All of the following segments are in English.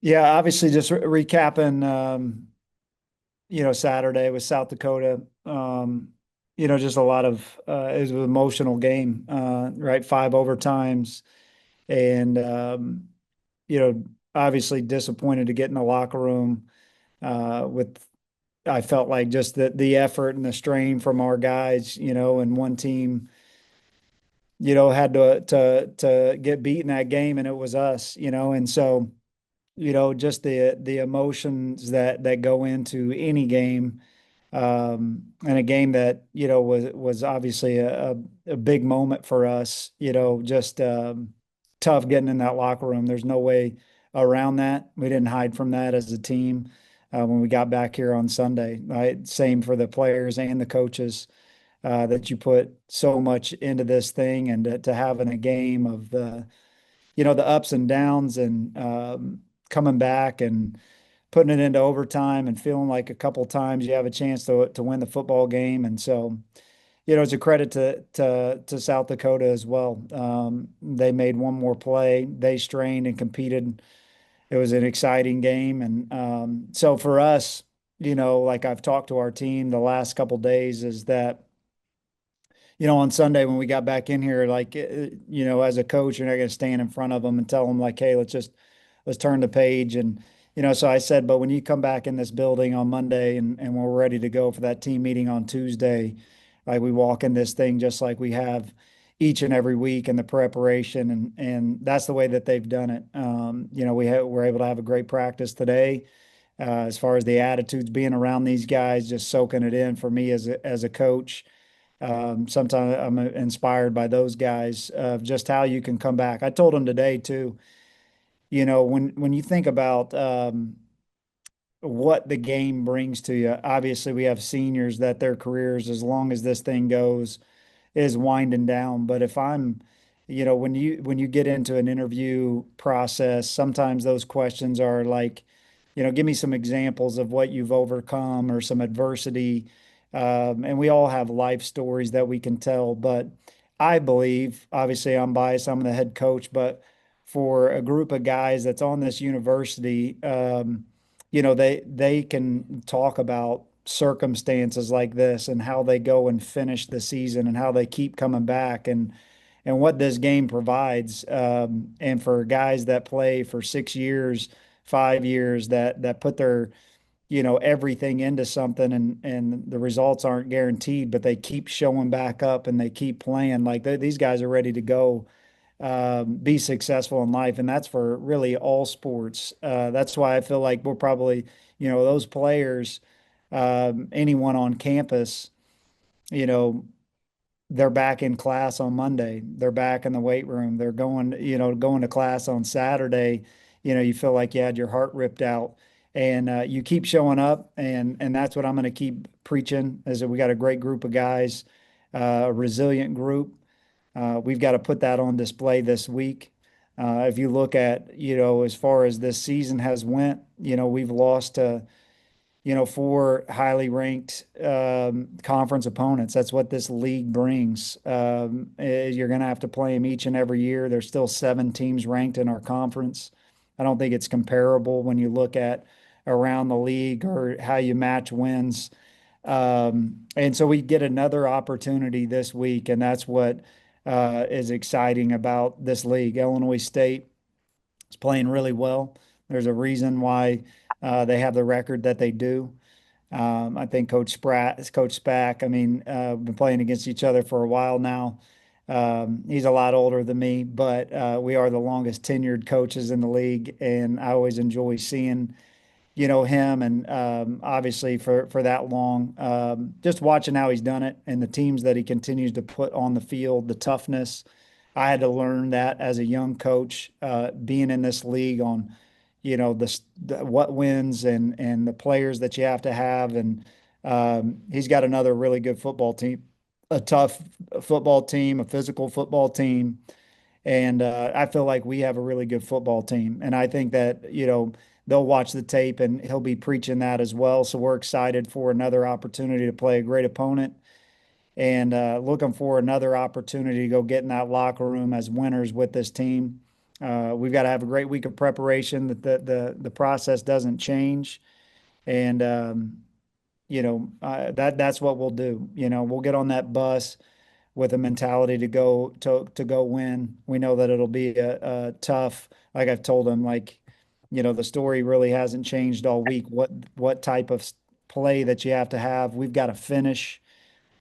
Yeah, obviously just recapping, Saturday with South Dakota. Just a lot of it was an emotional game, right? Five overtimes and you know, obviously disappointed to get in the locker room with I felt like just the effort and the strain from our guys, and one team, had to get beat in that game and it was us, and so just the emotions that go into any game, and a game that was obviously a big moment for us. Just tough getting in that locker room. There's no way around that. We didn't hide from that as a team when we got back here on Sunday. Right? Same for the players and the coaches. That you put so much into this thing, and to having a game of the ups and downs, and coming back and putting it into overtime and feeling like a couple times you have a chance to win the football game. And so, it's a credit to South Dakota as well. They made one more play. They strained and competed. It was an exciting game. And so for us, like I've talked to our team the last couple days, is that on Sunday when we got back in here, like, as a coach, you're not going to stand in front of them and tell them like, hey, let's turn the page. And, so I said, but when you come back in this building on Monday and we're ready to go for that team meeting on Tuesday, like we walk in this thing just like we have each and every week in the preparation. And that's the way that they've done it. We're able to have a great practice today. As far as the attitudes being around these guys, just soaking it in for me as a coach. Sometimes I'm inspired by those guys of just how you can come back. I told them today too, when you think about what the game brings to you, obviously we have seniors that their careers, as long as this thing goes, is winding down. But if I'm, when you get into an interview process, sometimes those questions are like, give me some examples of what you've overcome or some adversity. And we all have life stories that we can tell. But I believe, obviously, I'm biased, I'm the head coach, but for a group of guys that's on this university, they can talk about circumstances like this and how they go and finish the season and how they keep coming back, and what this game provides. And for guys that play for 6 years, 5 years, that put their everything into something, and the results aren't guaranteed, but they keep showing back up and they keep playing like these guys are ready to go, be successful in life. And that's for really all sports. That's why I feel like we're probably, those players, anyone on campus, you know, they're back in class on Monday. They're back in the weight room. They're going to class on Saturday. You feel like you had your heart ripped out, and you keep showing up, and that's what I'm going to keep preaching. Is that we got a great group of guys, a resilient group. We've got to put that on display this week. If you look at, as far as this season has went, we've lost to, four highly ranked conference opponents. That's what this league brings. You're going to have to play them each and every year. There's still seven teams ranked in our conference. I don't think it's comparable when you look at around the league or how you match wins. And so we get another opportunity this week, and that's what is exciting about this league. Illinois State is playing really well. There's a reason why they have the record that they do. I think Coach Spack, I mean, been playing against each other for a while now. He's a lot older than me, but we are the longest tenured coaches in the league, and I always enjoy seeing, him, and obviously for that long, just watching how he's done it and the teams that he continues to put on the field, the toughness. I had to learn that as a young coach, being in this league on, the what wins and the players that you have to have. And he's got another really good football team, a tough football team, a physical football team. And I feel like we have a really good football team. And I think that, they'll watch the tape and he'll be preaching that as well. So we're excited for another opportunity to play a great opponent, and looking for another opportunity to go get in that locker room as winners with this team. We've got to have a great week of preparation that the process doesn't change. And that's what we'll do. We'll get on that bus with a mentality to go win. We know that it'll be a tough, like I've told them, like, the story really hasn't changed all week. What type of play that you have to have, we've got to finish.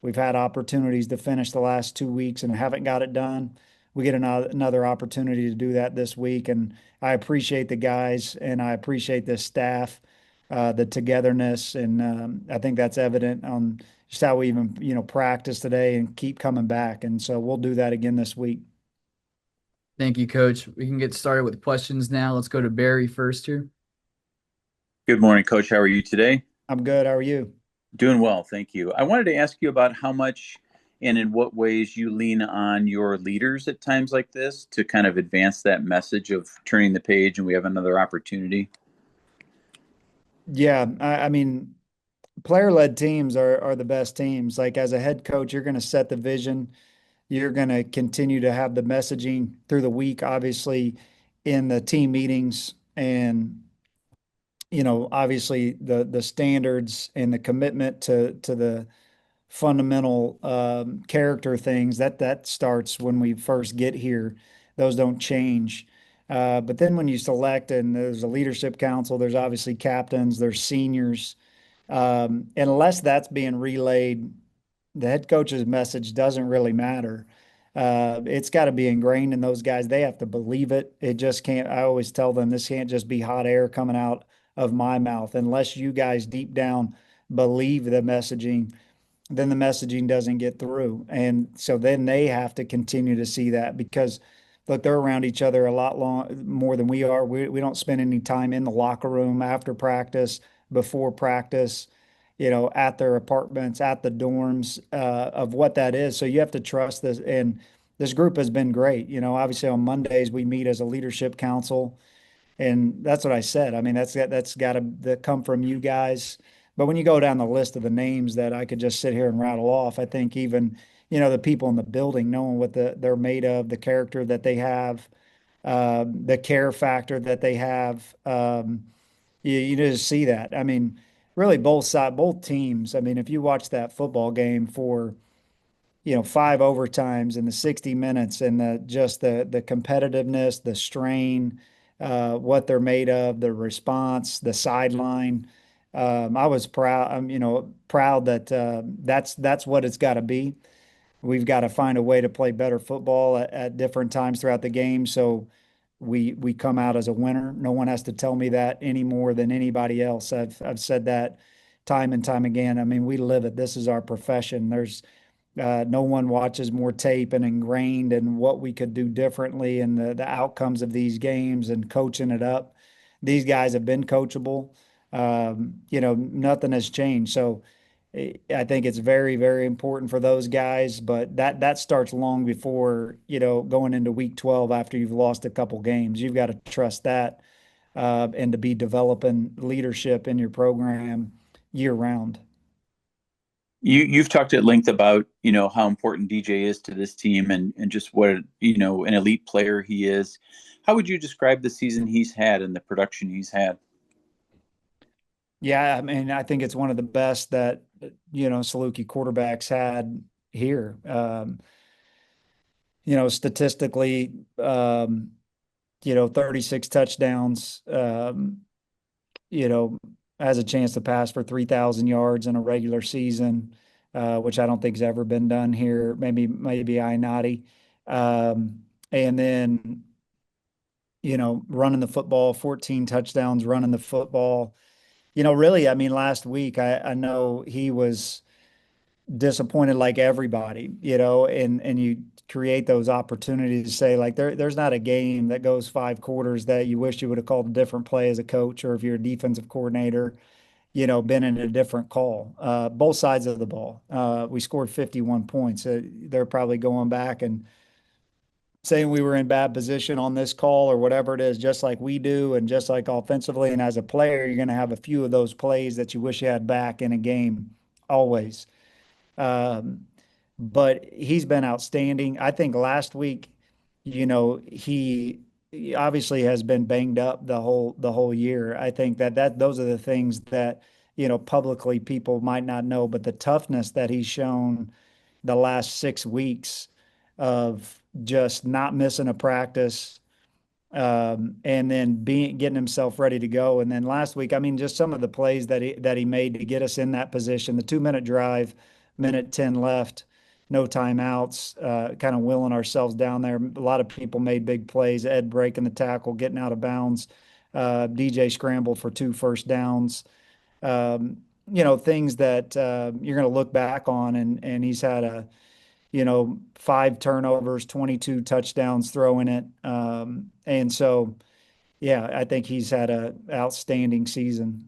We've had opportunities to finish the last 2 weeks and haven't got it done. We get another opportunity to do that this week, and I appreciate the guys and I appreciate the staff, the togetherness, and I think that's evident on just how we even practice today and keep coming back. And so we'll do that again this week. Thank you, Coach. We can get started with questions now. Let's go to Barry first here. Good morning, Coach. How are you today? I'm good. How are you? Doing well, thank you. I wanted to ask you about how much and in what ways you lean on your leaders at times like this to kind of advance that message of turning the page and we have another opportunity. Yeah, I mean, player-led teams are the best teams. Like as a head coach, you're going to set the vision. You're going to continue to have the messaging through the week, obviously in the team meetings, and obviously the standards and the commitment to the fundamental character things that starts when we first get here. Those don't change. But then when you select, and there's a leadership council, there's obviously captains, there's seniors. Unless that's being relayed, the head coach's message doesn't really matter. It's got to be ingrained in those guys. They have to believe it. It just can't. I always tell them this can't just be hot air coming out of my mouth. Unless you guys deep down believe the messaging, then the messaging doesn't get through. And so then they have to continue to see that because look, they're around each other a lot more than we are. We don't spend any time in the locker room after practice, before practice, at their apartments, at the dorms, of what that is. So you have to trust this. And this group has been great. Obviously on Mondays we meet as a leadership council, and that's what I said. I mean, that's got to come from you guys. But when you go down the list of the names that I could just sit here and rattle off, I think even, the people in the building knowing what they're made of, the character that they have, the care factor that they have, you just see that. I mean, really both teams. I mean, if you watch that football game for, five overtimes in the 60 minutes and the competitiveness, the strain, what they're made of, the response, the sideline. I was proud. I'm, proud that that's what it's got to be. We've got to find a way to play better football at different times throughout the game. So we come out as a winner. No one has to tell me that any more than anybody else. I've said that time and time again. I mean, we live it. This is our profession. There's no one watches more tape and ingrained in what we could do differently and the outcomes of these games and coaching it up. These guys have been coachable. Nothing has changed. So I think it's very, very important for those guys, but that starts long before, going into week 12 after you've lost a couple games. You've got to trust that, and to be developing leadership in your program year round. You've talked at length about, how important DJ is to this team and just what, an elite player he is. How would you describe the season he's had and the production he's had? Yeah, I mean, I think it's one of the best that, Saluki quarterbacks had here. Statistically, 36 touchdowns, you know, has a chance to pass for 3,000 yards in a regular season, which I don't think has ever been done here. Maybe Ionati. And then, running the football, 14 touchdowns running the football. Really, I mean, last week I know he was disappointed like everybody, and you create those opportunities to say like there's not a game that goes 5 quarters that you wish you would have called a different play as a coach, or if you're a defensive coordinator, been in a different call. Both sides of the ball. We scored 51 points. They're probably going back and saying we were in bad position on this call or whatever it is, just like we do, and just like offensively. And as a player, you're going to have a few of those plays that you wish you had back in a game, always. Um, but he's been outstanding. I think last week, he he obviously has been banged up the whole year. I think that those are the things that, publicly people might not know, but the toughness that he's shown the last 6 weeks of just not missing a practice, and then getting himself ready to go. And then last week, I mean, just some of the plays that he made to get us in that position. The 2-minute drive, minute 10 left, no timeouts, kind of willing ourselves down there. A lot of people made big plays. Ed breaking the tackle, getting out of bounds. DJ scrambled for 2 first downs. Um, things that you're going to look back on, and he's had 5 turnovers, 22 touchdowns throwing it. And so, yeah, I think he's had a outstanding season.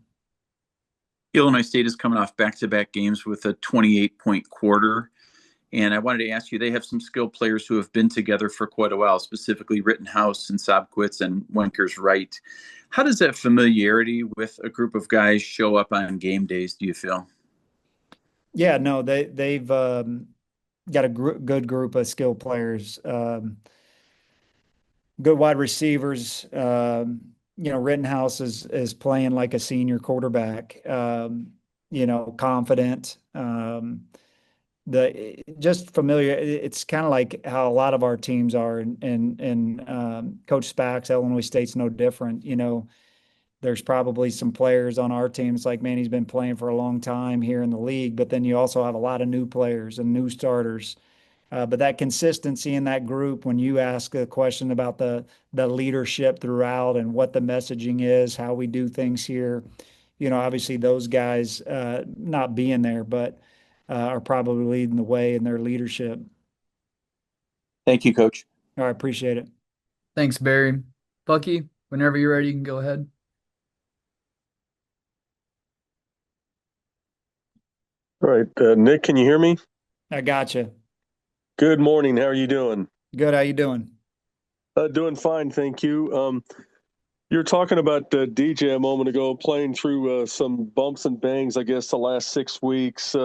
Illinois State is coming off back-to-back games with a 28-point quarter. And I wanted to ask you, they have some skilled players who have been together for quite a while, specifically Rittenhouse and Sobkowitz and Wenkers Wright. How does that familiarity with a group of guys show up on game days, do you feel? Yeah, no, they've got a good group of skilled players, good wide receivers. Rittenhouse is playing like a senior quarterback. Confident. The just familiar. It's kind of like how a lot of our teams are, and Coach Spack's Illinois State's no different. There's probably some players on our team. It's like, man, he's been playing for a long time here in the league, but then you also have a lot of new players and new starters. But that consistency in that group, when you ask a question about the leadership throughout and what the messaging is, how we do things here, obviously those guys not being there, but are probably leading the way in their leadership. Thank you, Coach. I appreciate it. Thanks, Barry. Bucky, whenever you're ready, you can go ahead. All right, Nick, can you hear me? I got you. Good morning. How are you doing? Good. How you doing? Doing fine, thank you. You were talking about DJ a moment ago, playing through some bumps and bangs, I guess, the last 6 weeks.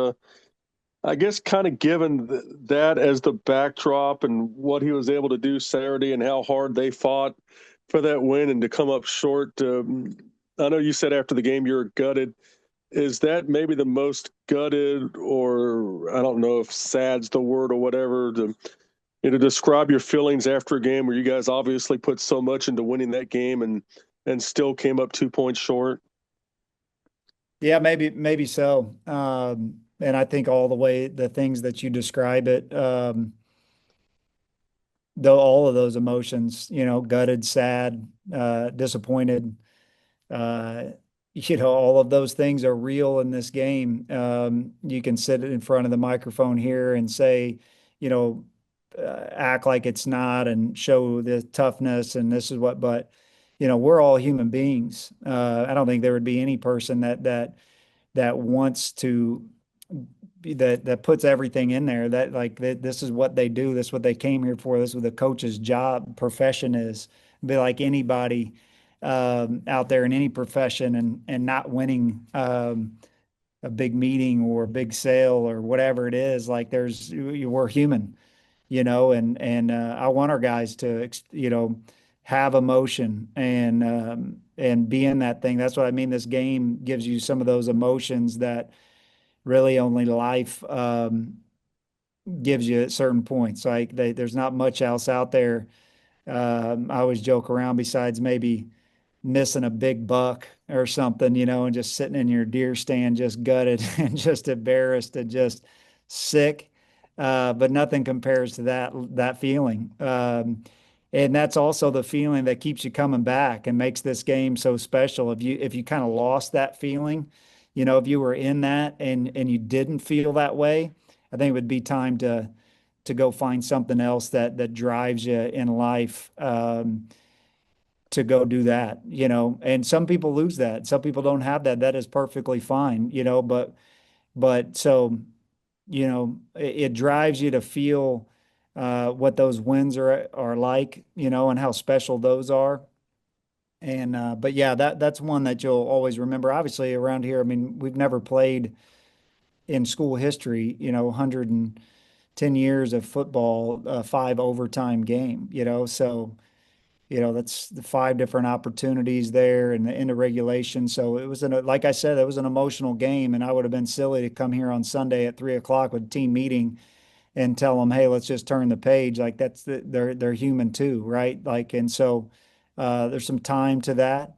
I guess kind of given that as the backdrop and what he was able to do Saturday and how hard they fought for that win and to come up short. I know you said after the game you're gutted. Is that maybe the most gutted, or I don't know if sad's the word or whatever, to describe your feelings after a game where you guys obviously put so much into winning that game and still came up 2 points short? Yeah, maybe so. And I think all the things that you describe it, though all of those emotions, gutted, sad, disappointed, uh, all of those things are real in this game. You can sit in front of the microphone here and say, act like it's not and show the toughness and this is what, but we're all human beings. I don't think there would be any person that wants to that puts everything in there that like this is what they do, this is what they came here for, this is what the coach's job profession is. Be like anybody out there in any profession, and not winning a big meeting or a big sale or whatever it is. Like we're human, and I want our guys to have emotion and be in that thing. That's what I mean. This game gives you some of those emotions that really only life gives you at certain points. Like there's not much else out there. I always joke around besides maybe missing a big buck or something, and just sitting in your deer stand, just gutted and just embarrassed and just sick. But nothing compares to that feeling. And that's also the feeling that keeps you coming back and makes this game so special. If you kind of lost that feeling, if you were in that and you didn't feel that way, I think it would be time to go find something else that drives you in life. To go do that, and some people lose that. Some people don't have that. That is perfectly fine, but so, it drives you to feel what those wins are like, and how special those are. And but yeah, that's one that you'll always remember. Obviously, around here, I mean, we've never played in school history, 110 years of football, 5 overtime game, so That's the 5 different opportunities there and the end of regulation. So it was like I said, it was an emotional game, and I would have been silly to come here on Sunday at 3 o'clock with a team meeting and tell them, hey, let's just turn the page. Like they're human too, right? Like, and so there's some time to that,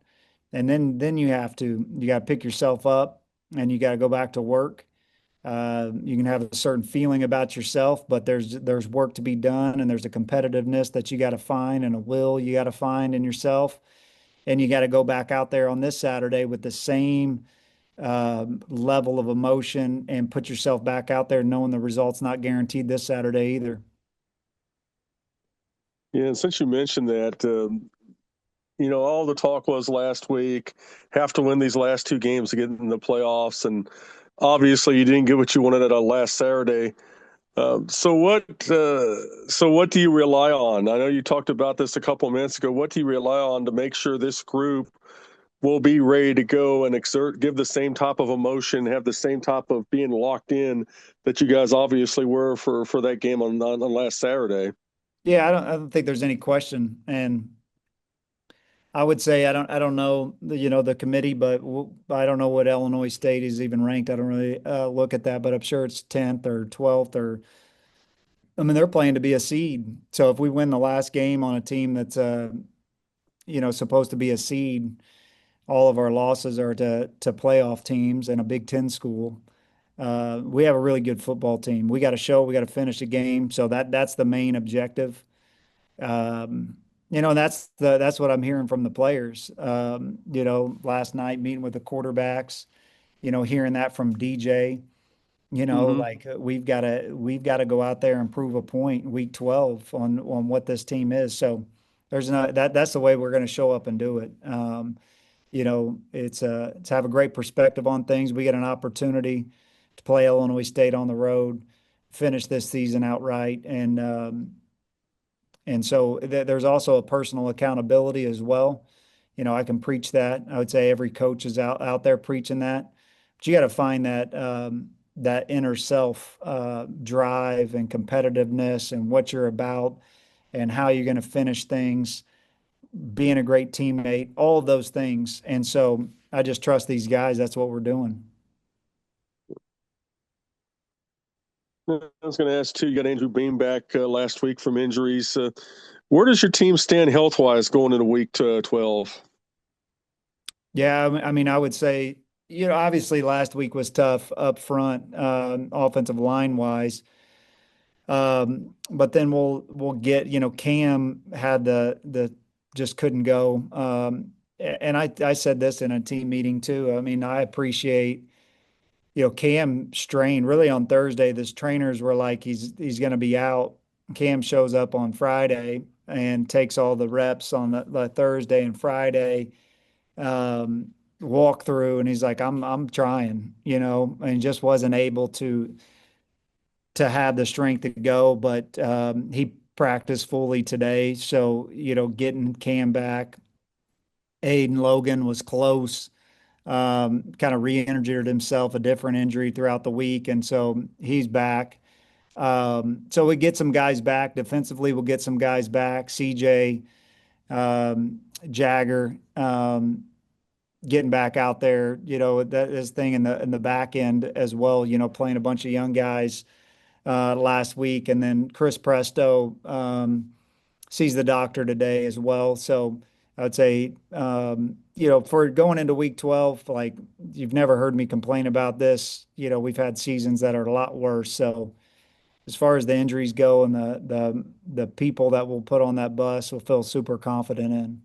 and then you got to pick yourself up and you got to go back to work. You can have a certain feeling about yourself, but there's work to be done, and there's a competitiveness that you got to find, and a will you got to find in yourself, and you got to go back out there on this Saturday with the same level of emotion and put yourself back out there, knowing the result's not guaranteed this Saturday either. Yeah, and since you mentioned that, all the talk was last week, have to win these last 2 games to get in the playoffs, and obviously you didn't get what you wanted at last Saturday. So what do you rely on? I know you talked about this a couple of minutes ago. What do you rely on to make sure this group will be ready to go and give the same type of emotion, have the same type of being locked in that you guys obviously were for that game on last Saturday? Yeah, I don't think there's any question. And I would say I don't know the committee, but I don't know what Illinois State is even ranked. I don't really look at that, but I'm sure it's 10th or 12th, or I mean they're playing to be a seed. So if we win the last game on a team that's supposed to be a seed, all of our losses are to playoff teams and a Big Ten school. We have a really good football team. We got to finish the game. So that's the main objective. And that's what I'm hearing from the players. Last night meeting with the quarterbacks, hearing that from DJ, Mm-hmm. like we've got to go out there and prove a point in week 12 on what this team is. So there's not that's the way we're going to show up and do it. It's have a great perspective on things. We get an opportunity to play Illinois State on the road, finish this season outright, and so there's also a personal accountability as well. I can preach that. I would say every coach is out there preaching that. But you got to find that inner self drive and competitiveness and what you're about and how you're going to finish things, being a great teammate, all of those things. And so I just trust these guys. That's what we're doing. I was going to ask too. You got Andrew Beam back last week from injuries. Where does your team stand health wise going into week 12? Yeah, I mean, I would say, obviously last week was tough up front, offensive line wise. But then we'll get, Cam had the just couldn't go. And I said this in a team meeting too. I mean, I appreciate, Cam strained really on Thursday. This trainers were like, he's going to be out. Cam shows up on Friday and takes all the reps on the Thursday and Friday walk through, and he's like, I'm trying, and just wasn't able to have the strength to go, but he practiced fully today. So, getting Cam back, Aiden Logan was close, kind of re-injured himself, a different injury throughout the week. And so he's back. So we get some guys back defensively. We'll get some guys back. CJ, Jagger, getting back out there, that is thing in the back end as well, playing a bunch of young guys last week. And then Chris Presto sees the doctor today as well. So I would say, for going into week 12, like you've never heard me complain about this. We've had seasons that are a lot worse. So as far as the injuries go and the people that we'll put on that bus, we'll feel super confident in.